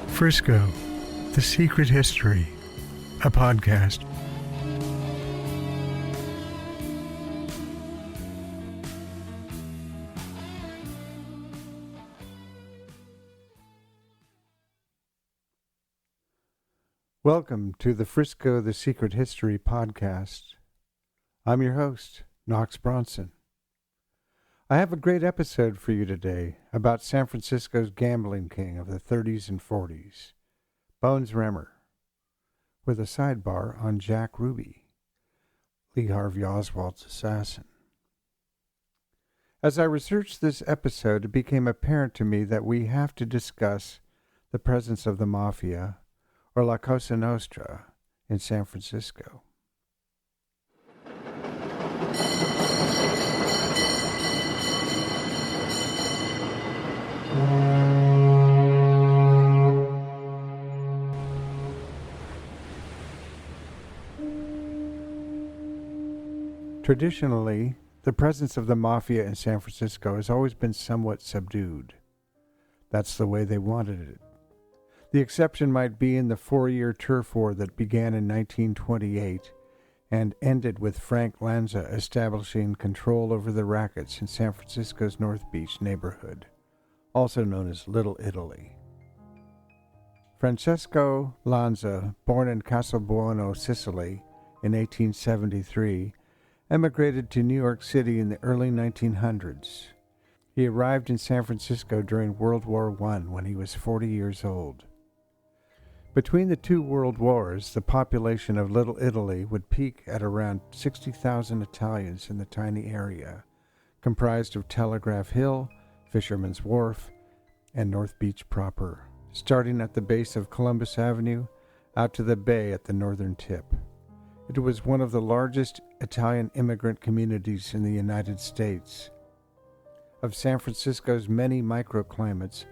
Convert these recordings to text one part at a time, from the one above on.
Frisco, The Secret History, a podcast. Welcome to the Frisco, The Secret History podcast. I'm your host, Knox Bronson. I have a great episode for you today about San Francisco's gambling king of the 30s and 40s, Bones Remmer, with a sidebar on Jack Ruby, Lee Harvey Oswald's assassin. As I researched this episode, it became apparent to me that we have to discuss the presence of the Mafia, or La Cosa Nostra, in San Francisco. Traditionally, the presence of the Mafia in San Francisco has always been somewhat subdued. That's the way they wanted it. The exception might be in the 4-year turf war that began in 1928 and ended with Frank Lanza establishing control over the rackets in San Francisco's North Beach neighborhood, also known as Little Italy. Francesco Lanza, born in Castelbuono, Sicily, in 1873, emigrated to New York City in the early 1900s. He arrived in San Francisco during World War I when he was 40 years old. Between the two world wars, the population of Little Italy would peak at around 60,000 Italians in the tiny area, comprised of Telegraph Hill, Fisherman's Wharf, and North Beach proper, starting at the base of Columbus Avenue out to the bay at the northern tip. It was one of the largest Italian immigrant communities in the United States. Of San Francisco's many microclimates,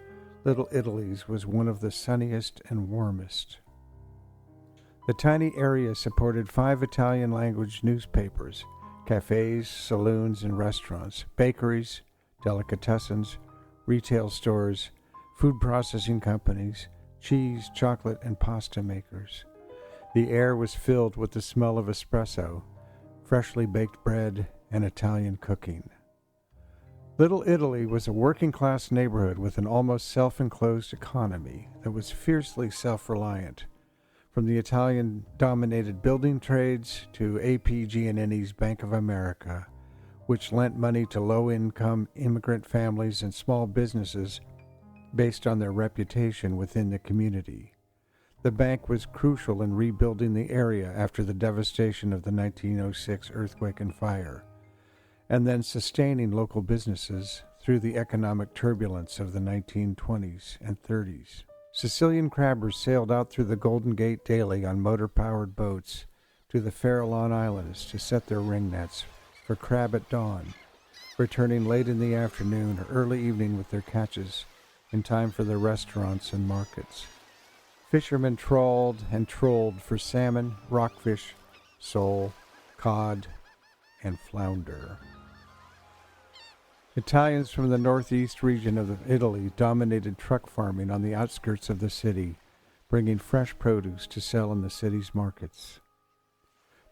Little Italy's was one of the sunniest and warmest. The tiny area supported 5 Italian-language newspapers, cafes, saloons, and restaurants, bakeries, delicatessens, retail stores, food processing companies, cheese, chocolate, and pasta makers. The air was filled with the smell of espresso, freshly baked bread, and Italian cooking. Little Italy was a working-class neighborhood with an almost self-enclosed economy that was fiercely self-reliant, from the Italian-dominated building trades to APG&E's Bank of America, which lent money to low-income immigrant families and small businesses based on their reputation within the community. The bank was crucial in rebuilding the area after the devastation of the 1906 earthquake and fire, and then sustaining local businesses through the economic turbulence of the 1920s and 30s. Sicilian crabbers sailed out through the Golden Gate daily on motor-powered boats to the Farallon Islands to set their ring nets for crab at dawn, returning late in the afternoon or early evening with their catches in time for the restaurants and markets. Fishermen trawled and trolled for salmon, rockfish, sole, cod, and flounder. Italians from the northeast region of Italy dominated truck farming on the outskirts of the city, bringing fresh produce to sell in the city's markets.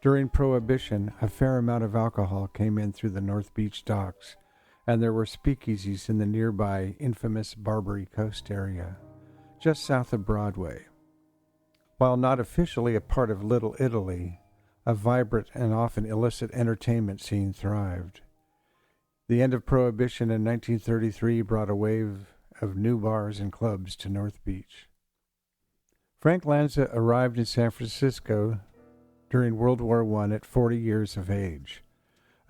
During Prohibition, a fair amount of alcohol came in through the North Beach docks, and there were speakeasies in the nearby infamous Barbary Coast area, just south of Broadway. While not officially a part of Little Italy, a vibrant and often illicit entertainment scene thrived. The end of Prohibition in 1933 brought a wave of new bars and clubs to North Beach. Frank Lanza arrived in San Francisco during World War I at 40 years of age.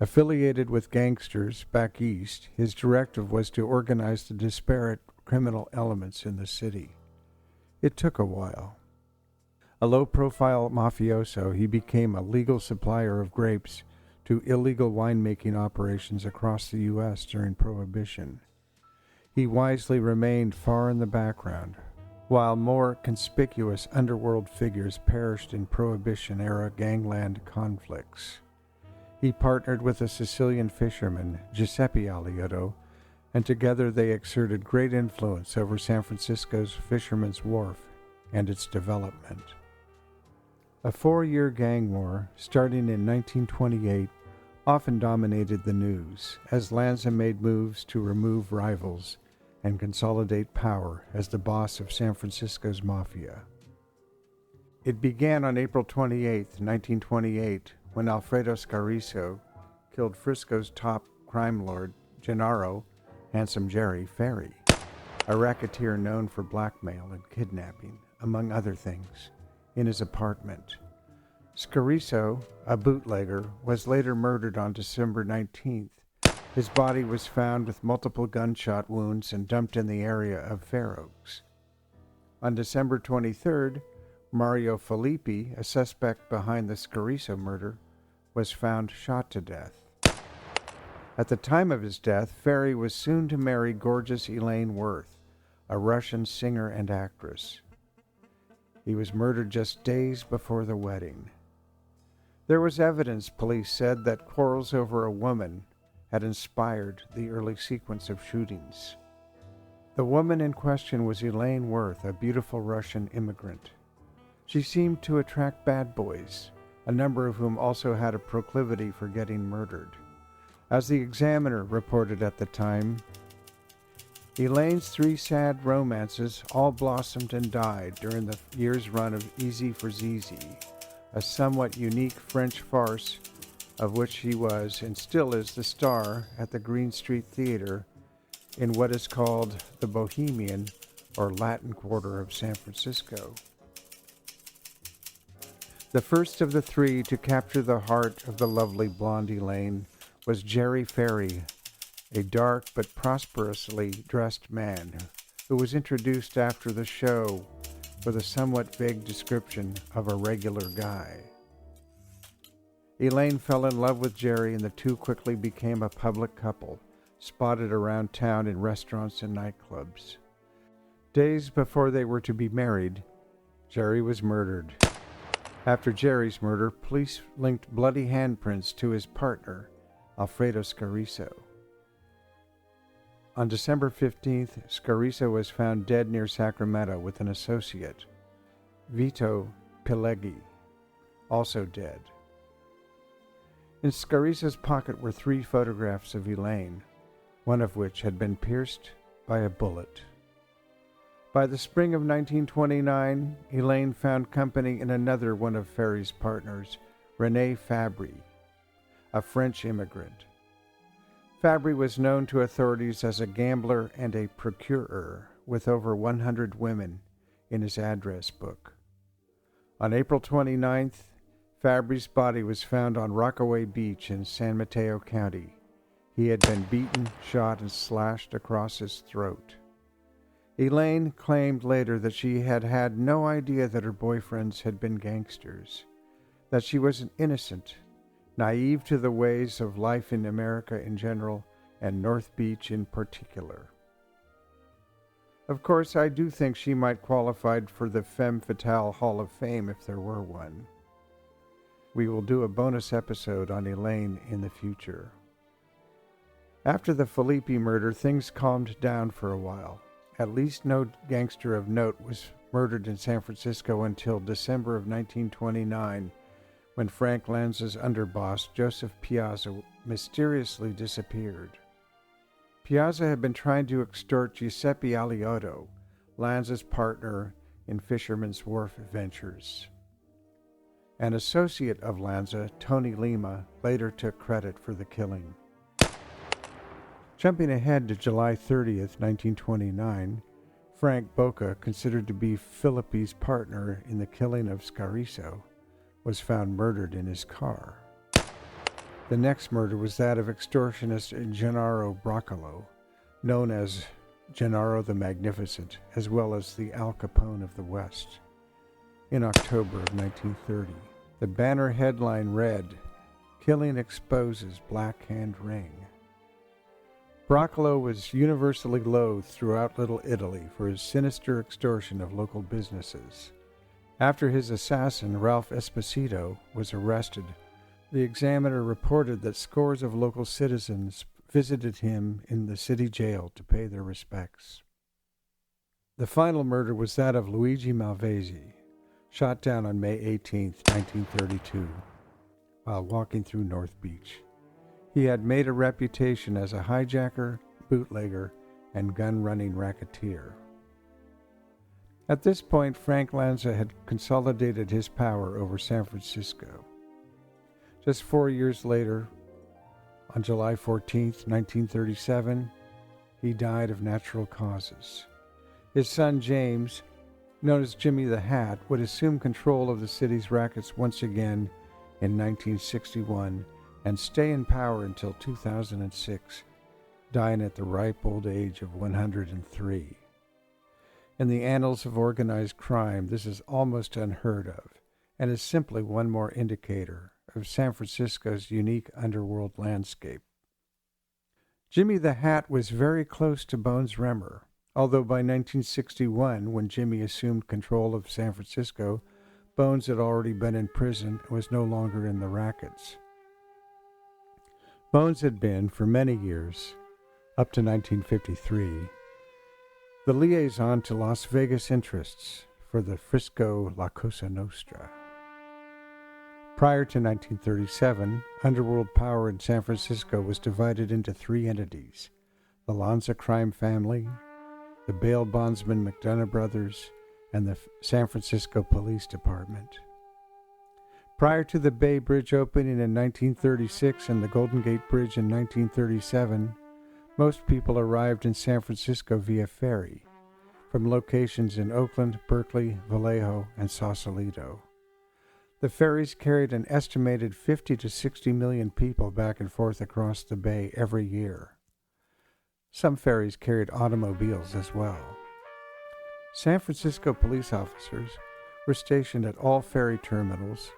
Affiliated with gangsters back east, his directive was to organize the disparate criminal elements in the city. It took a while. A low-profile mafioso, he became a legal supplier of grapes to illegal winemaking operations across the U.S. during Prohibition. He wisely remained far in the background, while more conspicuous underworld figures perished in Prohibition-era gangland conflicts. He partnered with a Sicilian fisherman, Giuseppe Alioto, and together they exerted great influence over San Francisco's Fisherman's Wharf and its development. A 4-year gang war, starting in 1928, often dominated the news as Lanza made moves to remove rivals and consolidate power as the boss of San Francisco's Mafia. It began on April 28, 1928, when Alfredo Scariso killed Frisco's top crime lord, Gennaro, Handsome Jerry, Ferry, a racketeer known for blackmail and kidnapping, among other things, in his apartment. Scariso, a bootlegger, was later murdered on December 19th. His body was found with multiple gunshot wounds and dumped in the area of Fair Oaks. On December 23rd, Mario Filippi, a suspect behind the Scariso murder, was found shot to death. At the time of his death, Ferry was soon to marry gorgeous Elaine Worth, a Russian singer and actress. He was murdered just days before the wedding. There was evidence, police said, that quarrels over a woman had inspired the early sequence of shootings. The woman in question was Elaine Worth, a beautiful Russian immigrant. She seemed to attract bad boys, a number of whom also had a proclivity for getting murdered. As the Examiner reported at the time, Elaine's 3 sad romances all blossomed and died during the year's run of Easy for Zizi, a somewhat unique French farce of which she was and still is the star at the Green Street Theater in what is called the Bohemian or Latin Quarter of San Francisco. The first of the 3 to capture the heart of the lovely blonde Elaine was Jerry Ferry, a dark but prosperously dressed man who was introduced after the show with a somewhat vague description of a regular guy. Elaine fell in love with Jerry, and the two quickly became a public couple, spotted around town in restaurants and nightclubs. Days before they were to be married, Jerry was murdered. After Jerry's murder, police linked bloody handprints to his partner, Alfredo Scariso. On December 15th, Scariso was found dead near Sacramento with an associate, Vito Pileggi, also dead. In Scariso's pocket were 3 photographs of Elaine, one of which had been pierced by a bullet. By the spring of 1929, Elaine found company in another one of Ferry's partners, René Fabry, a French immigrant. Fabry was known to authorities as a gambler and a procurer, with over 100 women in his address book. On April 29th, Fabry's body was found on Rockaway Beach in San Mateo County. He had been beaten, shot, and slashed across his throat. Elaine claimed later that she had had no idea that her boyfriends had been gangsters, that she was an innocent, naive to the ways of life in America in general and North Beach in particular. Of course, I do think she might qualify for the Femme Fatale Hall of Fame if there were one. We will do a bonus episode on Elaine in the future. After the Filippi murder, things calmed down for a while. At least no gangster of note was murdered in San Francisco until December of 1929, when Frank Lanza's underboss, Joseph Piazza, mysteriously disappeared. Piazza had been trying to extort Giuseppe Alioto, Lanza's partner in Fisherman's Wharf ventures. An associate of Lanza, Tony Lima, later took credit for the killing. Jumping ahead to July 30th, 1929, Frank Boca, considered to be Filippi's partner in the killing of Scariso, was found murdered in his car. The next murder was that of extortionist Gennaro Broccolo, known as Gennaro the Magnificent, as well as the Al Capone of the West, in October of 1930. The banner headline read, "Killing Exposes Black Hand Ring." Broccolo was universally loathed throughout Little Italy for his sinister extortion of local businesses. After his assassin, Ralph Esposito, was arrested, The Examiner reported that scores of local citizens visited him in the city jail to pay their respects. The final murder was that of Luigi Malvesi, shot down on May 18, 1932, while walking through North Beach. He had made a reputation as a hijacker, bootlegger, and gun-running racketeer. At this point, Frank Lanza had consolidated his power over San Francisco. Just 4 years later, on July 14, 1937, he died of natural causes. His son James, known as Jimmy the Hat, would assume control of the city's rackets once again in 1961 and stay in power until 2006, dying at the ripe old age of 103. In the annals of organized crime, this is almost unheard of, and is simply one more indicator of San Francisco's unique underworld landscape. Jimmy the Hat was very close to Bones Remmer, although by 1961, when Jimmy assumed control of San Francisco, Bones had already been in prison and was no longer in the rackets. Bones had been, for many years, up to 1953, the liaison to Las Vegas interests for the Frisco La Cosa Nostra. Prior to 1937, underworld power in San Francisco was divided into three entities: the Lanza crime family, the bail bondsman McDonough brothers, and the San Francisco Police Department. Prior to the Bay Bridge opening in 1936 and the Golden Gate Bridge in 1937, most people arrived in San Francisco via ferry, from locations in Oakland, Berkeley, Vallejo, and Sausalito. The ferries carried an estimated 50 to 60 million people back and forth across the bay every year. Some ferries carried automobiles as well. San Francisco police officers were stationed at all ferry terminals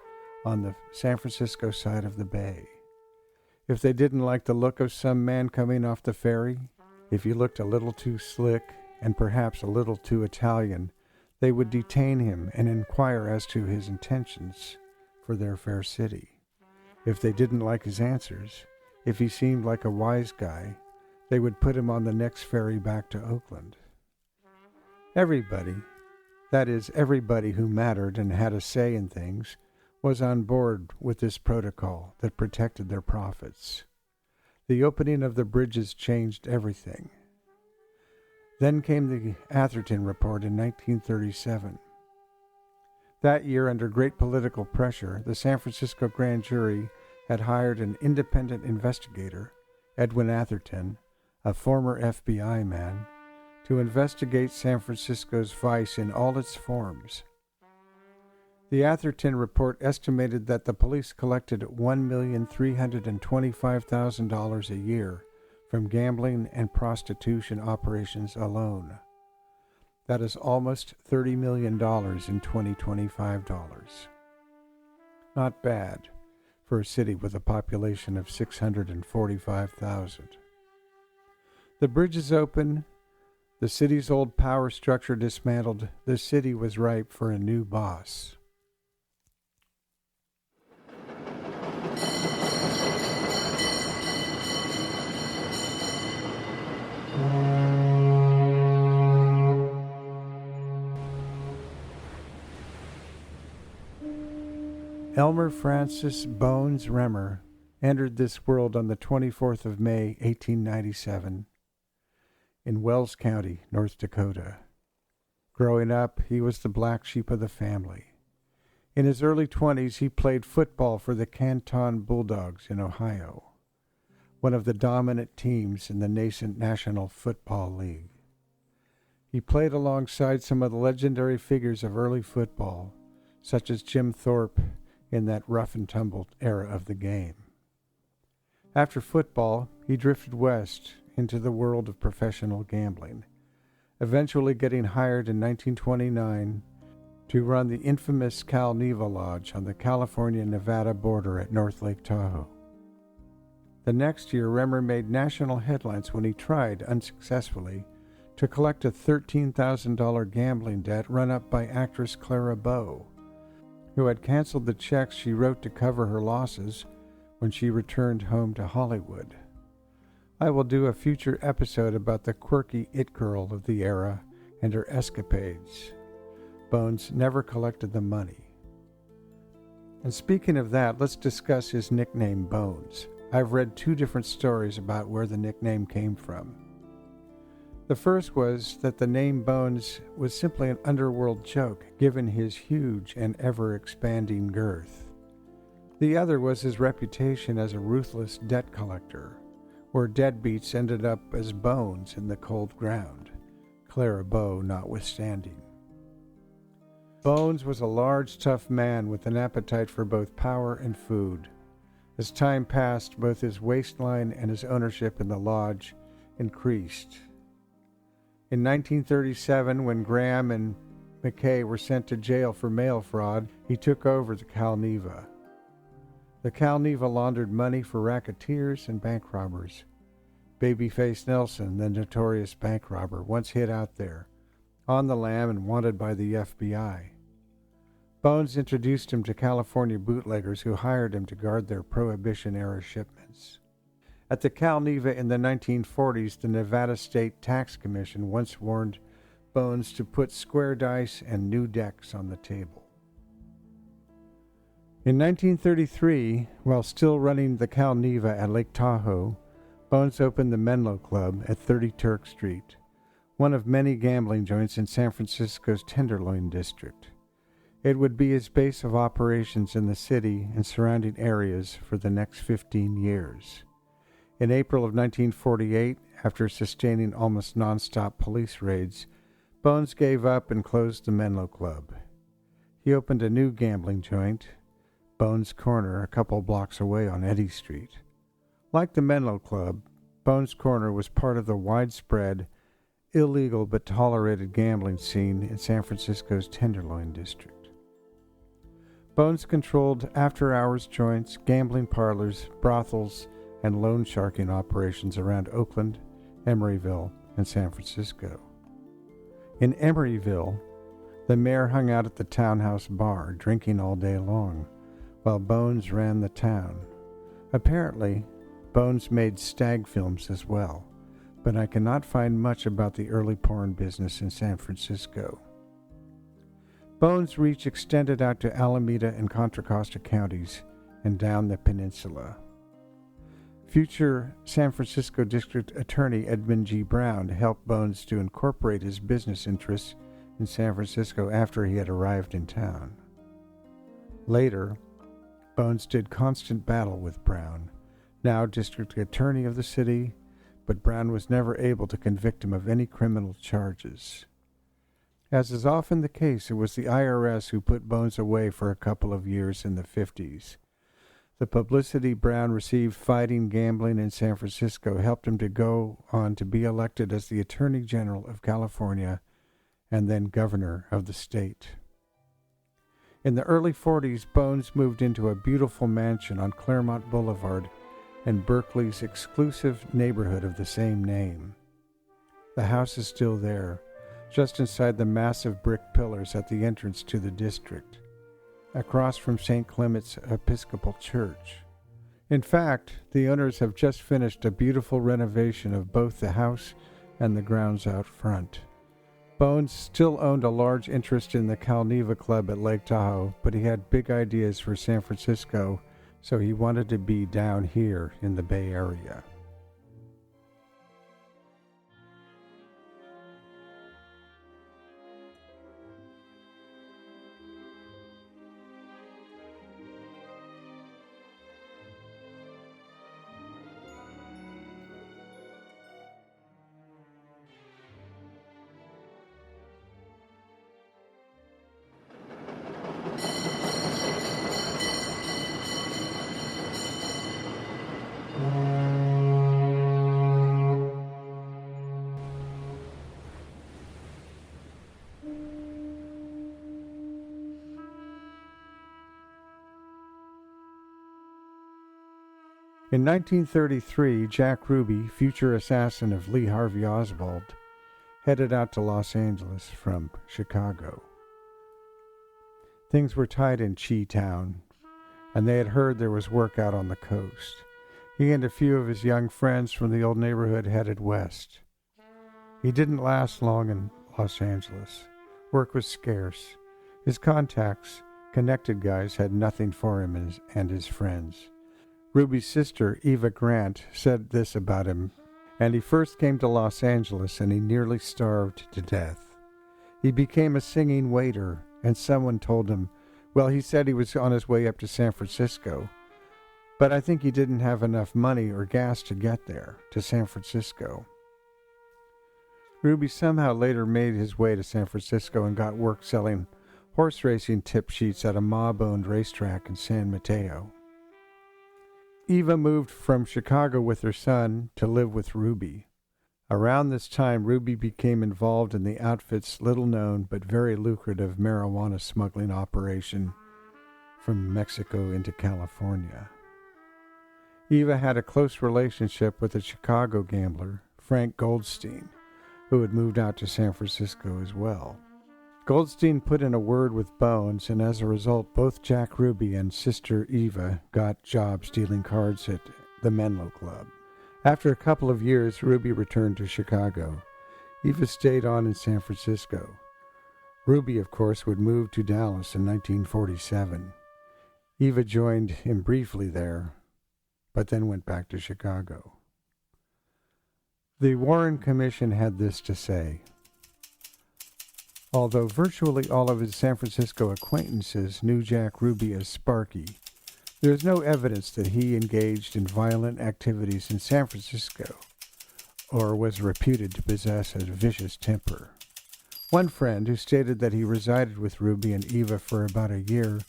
on the San Francisco side of the bay. If they didn't like the look of some man coming off the ferry, if he looked a little too slick and perhaps a little too Italian, they would detain him and inquire as to his intentions for their fair city. If they didn't like his answers, if he seemed like a wise guy, they would put him on the next ferry back to Oakland. Everybody, that is, everybody who mattered and had a say in things, was on board with this protocol that protected their profits. The opening of the bridges changed everything. Then came the Atherton Report in 1937. That year, under great political pressure, the San Francisco grand jury had hired an independent investigator, Edwin Atherton, a former FBI man, to investigate San Francisco's vice in all its forms. The Atherton Report estimated that the police collected $1,325,000 a year from gambling and prostitution operations alone. That is almost $30 million in 2025 dollars. Not bad for a city with a population of 645,000. The bridges open, the city's old power structure dismantled, the city was ripe for a new boss. Elmer Francis Bones Remmer entered this world on the 24th of May, 1897, in Wells County, North Dakota. Growing up, he was the black sheep of the family. In his early 20s, he played football for the Canton Bulldogs in Ohio, one of the dominant teams in the nascent National Football League. He played alongside some of the legendary figures of early football, such as Jim Thorpe, in that rough-and-tumble era of the game. After football, he drifted west into the world of professional gambling, eventually getting hired in 1929 to run the infamous Cal Neva Lodge on the California-Nevada border at North Lake Tahoe. The next year, Remmer made national headlines when he tried, unsuccessfully, to collect a $13,000 gambling debt run up by actress Clara Bow, who had canceled the checks she wrote to cover her losses when she returned home to Hollywood. I will do a future episode about the quirky it girl of the era and her escapades. Bones never collected the money. And speaking of that, let's discuss his nickname Bones. I've read 2 different stories about where the nickname came from. The first was that the name Bones was simply an underworld joke, given his huge and ever-expanding girth. The other was his reputation as a ruthless debt collector, where deadbeats ended up as bones in the cold ground, Clara Bow notwithstanding. Bones was a large, tough man with an appetite for both power and food. As time passed, both his waistline and his ownership in the lodge increased. In 1937, when Graham and McKay were sent to jail for mail fraud, he took over the Calneva. The Calneva laundered money for racketeers and bank robbers. Babyface Nelson, the notorious bank robber, once hid out there, on the lam and wanted by the FBI. Bones introduced him to California bootleggers who hired him to guard their Prohibition-era shipments. At the Calneva in the 1940s, the Nevada State Tax Commission once warned Bones to put square dice and new decks on the table. In 1933, while still running the Calneva at Lake Tahoe, Bones opened the Menlo Club at 30 Turk Street, one of many gambling joints in San Francisco's Tenderloin district. It would be his base of operations in the city and surrounding areas for the next 15 years. In April of 1948, after sustaining almost nonstop police raids, Bones gave up and closed the Menlo Club. He opened a new gambling joint, Bones Corner, a couple blocks away on Eddy Street. Like the Menlo Club, Bones Corner was part of the widespread, illegal but tolerated gambling scene in San Francisco's Tenderloin district. Bones controlled after-hours joints, gambling parlors, brothels, and loan sharking operations around Oakland, Emeryville, and San Francisco. In Emeryville, the mayor hung out at the townhouse bar, drinking all day long, while Bones ran the town. Apparently, Bones made stag films as well, but I cannot find much about the early porn business in San Francisco. Bones' reach extended out to Alameda and Contra Costa counties and down the peninsula. Future San Francisco District Attorney Edmund G. Brown helped Bones to incorporate his business interests in San Francisco after he had arrived in town. Later, Bones did constant battle with Brown, now District Attorney of the city, but Brown was never able to convict him of any criminal charges. As is often the case, it was the IRS who put Bones away for a couple of years in the 50s. The publicity Brown received fighting gambling in San Francisco helped him to go on to be elected as the Attorney General of California and then Governor of the state. In the early 40s, Bones moved into a beautiful mansion on Claremont Boulevard in Berkeley's exclusive neighborhood of the same name. The house is still there, just inside the massive brick pillars at the entrance to the district, across from St. Clement's Episcopal Church. In fact, the owners have just finished a beautiful renovation of both the house and the grounds out front. Bones still owned a large interest in the Calneva Club at Lake Tahoe, but he had big ideas for San Francisco, so he wanted to be down here in the Bay Area. In 1933, Jack Ruby, future assassin of Lee Harvey Oswald, headed out to Los Angeles from Chicago. Things were tight in Chi-Town, and they had heard there was work out on the coast. He and a few of his young friends from the old neighborhood headed west. He didn't last long in Los Angeles. Work was scarce. His contacts, connected guys, had nothing for him and his friends. Ruby's sister, Eva Grant, said this about him, and he first came to Los Angeles and he nearly starved to death. He became a singing waiter, and someone told him, well, he said he was on his way up to San Francisco, but I think he didn't have enough money or gas to get there, to San Francisco. Ruby somehow later made his way to San Francisco and got work selling horse racing tip sheets at a mob-owned racetrack in San Mateo. Eva moved from Chicago with her son to live with Ruby. Around this time, Ruby became involved in the outfit's little-known but very lucrative marijuana smuggling operation from Mexico into California. Eva had a close relationship with a Chicago gambler, Frank Goldstein, who had moved out to San Francisco as well. Goldstein put in a word with Bones, and as a result, both Jack Ruby and sister Eva got jobs dealing cards at the Menlo Club. After a couple of years, Ruby returned to Chicago. Eva stayed on in San Francisco. Ruby, of course, would move to Dallas in 1947. Eva joined him briefly there, but then went back to Chicago. The Warren Commission had this to say: although virtually all of his San Francisco acquaintances knew Jack Ruby as Sparky, there is no evidence that he engaged in violent activities in San Francisco or was reputed to possess a vicious temper. One friend, who stated that he resided with Ruby and Eva for about a year,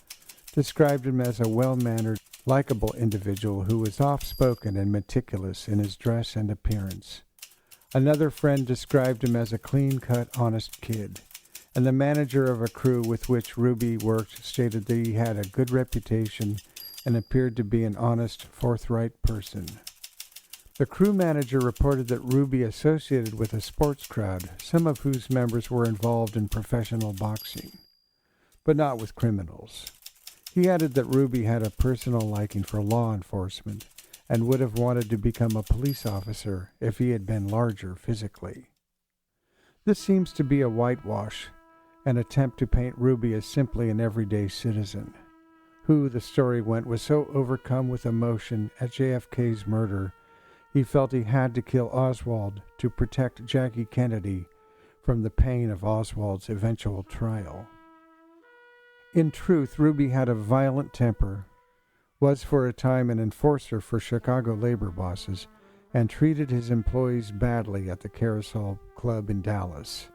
described him as a well-mannered, likable individual who was oft-spoken and meticulous in his dress and appearance. Another friend described him as a clean-cut, honest kid, and the manager of a crew with which Ruby worked stated that he had a good reputation and appeared to be an honest, forthright person. The crew manager reported that Ruby associated with a sports crowd, some of whose members were involved in professional boxing, but not with criminals. He added that Ruby had a personal liking for law enforcement and would have wanted to become a police officer if he had been larger physically. This seems to be a whitewash, an attempt to paint Ruby as simply an everyday citizen, who, the story went, was so overcome with emotion at JFK's murder, he felt he had to kill Oswald to protect Jackie Kennedy from the pain of Oswald's eventual trial. In truth, Ruby had a violent temper, was for a time an enforcer for Chicago labor bosses, and treated his employees badly at the Carousel Club in Dallas.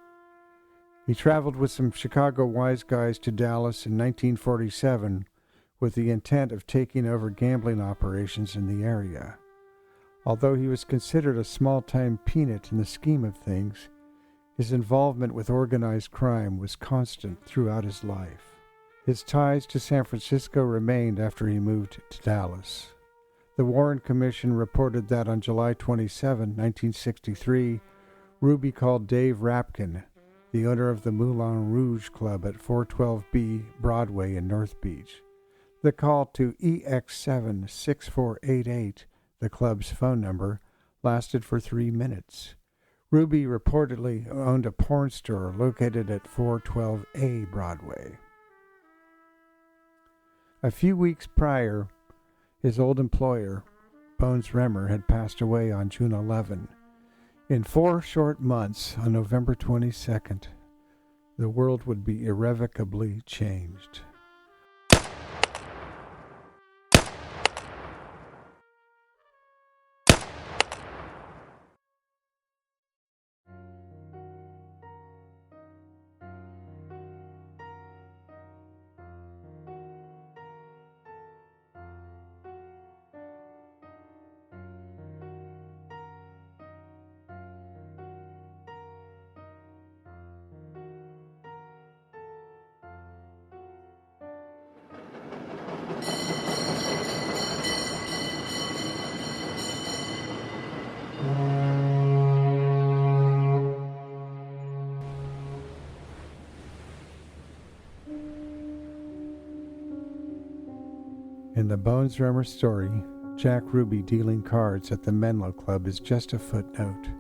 He traveled with some Chicago wise guys to Dallas in 1947 with the intent of taking over gambling operations in the area. Although he was considered a small-time peanut in the scheme of things, his involvement with organized crime was constant throughout his life. His ties to San Francisco remained after he moved to Dallas. The Warren Commission reported that on July 27, 1963, Ruby called Dave Rapkin, the owner of the Moulin Rouge Club at 412B Broadway in North Beach. The call to EX7-6488, the club's phone number, lasted for 3 minutes. Ruby reportedly owned a porn store located at 412A Broadway. A few weeks prior, his old employer, Bones Remmer, had passed away on June 11. In 4 short months, on November 22nd, the world would be irrevocably changed. In the Bones Remmer story, Jack Ruby dealing cards at the Menlo Club is just a footnote.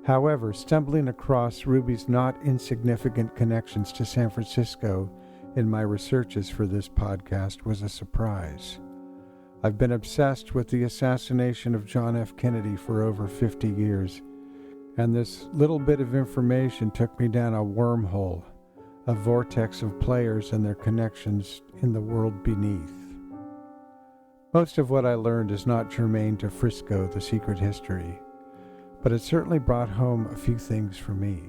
However, stumbling across Ruby's not insignificant connections to San Francisco in my researches for this podcast was a surprise. I've been obsessed with the assassination of John F. Kennedy for over 50 years, and this little bit of information took me down a wormhole, a vortex of players and their connections in the world beneath. Most of what I learned is not germane to Frisco, the secret history, but it certainly brought home a few things for me.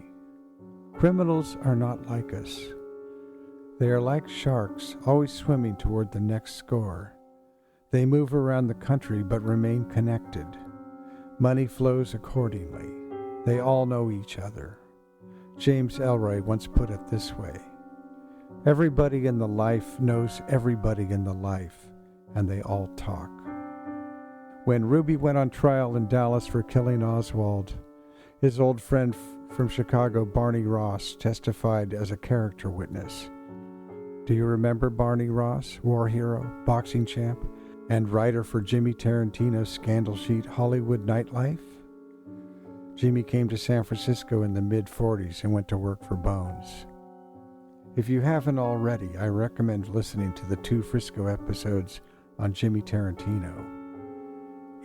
Criminals are not like us. They are like sharks, always swimming toward the next score. They move around the country but remain connected. Money flows accordingly. They all know each other. James Ellroy once put it this way: everybody in the life knows everybody in the life, and they all talk. When Ruby went on trial in Dallas for killing Oswald, his old friend from Chicago, Barney Ross, testified as a character witness. Do you remember Barney Ross, war hero, boxing champ, and writer for Jimmy Tarantino's scandal sheet Hollywood Nightlife? Jimmy came to San Francisco in the mid-40s and went to work for Bones. If you haven't already, I recommend listening to the 2 Frisco episodes on Jimmy Tarantino.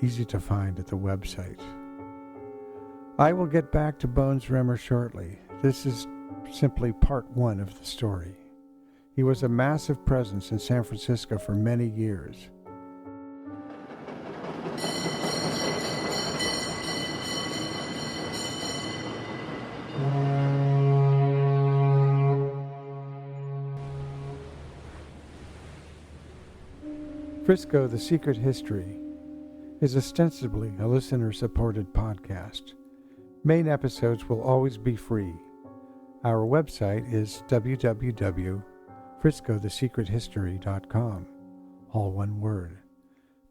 Easy to find at the website. I will get back to Bones Remmer shortly. This is simply part 1 of the story. He was a massive presence in San Francisco for many years. Frisco, The Secret History is ostensibly a listener-supported podcast. Main episodes will always be free. Our website is www.friscothesecrethistory.com, all one word.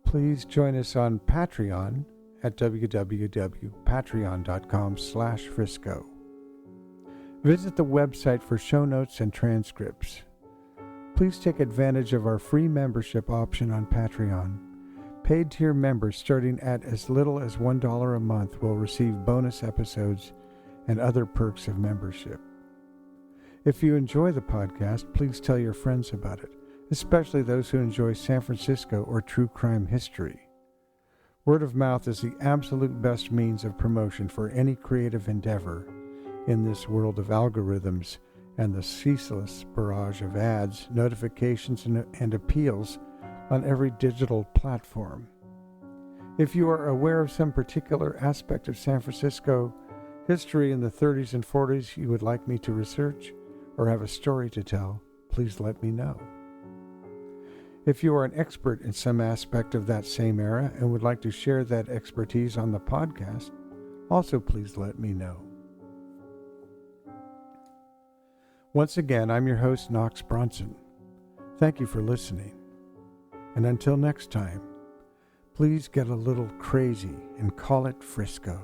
Please join us on Patreon at www.patreon.com/Frisco. Visit the website for show notes and transcripts. Please take advantage of our free membership option on Patreon. Paid tier members starting at as little as $1 a month will receive bonus episodes and other perks of membership. If you enjoy the podcast, please tell your friends about it, especially those who enjoy San Francisco or true crime history. Word of mouth is the absolute best means of promotion for any creative endeavor in this world of algorithms and the ceaseless barrage of ads, notifications, and appeals on every digital platform. If you are aware of some particular aspect of San Francisco history in the 30s and 40s you would like me to research, or have a story to tell, please let me know. If you are an expert in some aspect of that same era and would like to share that expertise on the podcast, also please let me know. Once again, I'm your host, Knox Bronson. Thank you for listening. And until next time, please get a little crazy and call it Frisco.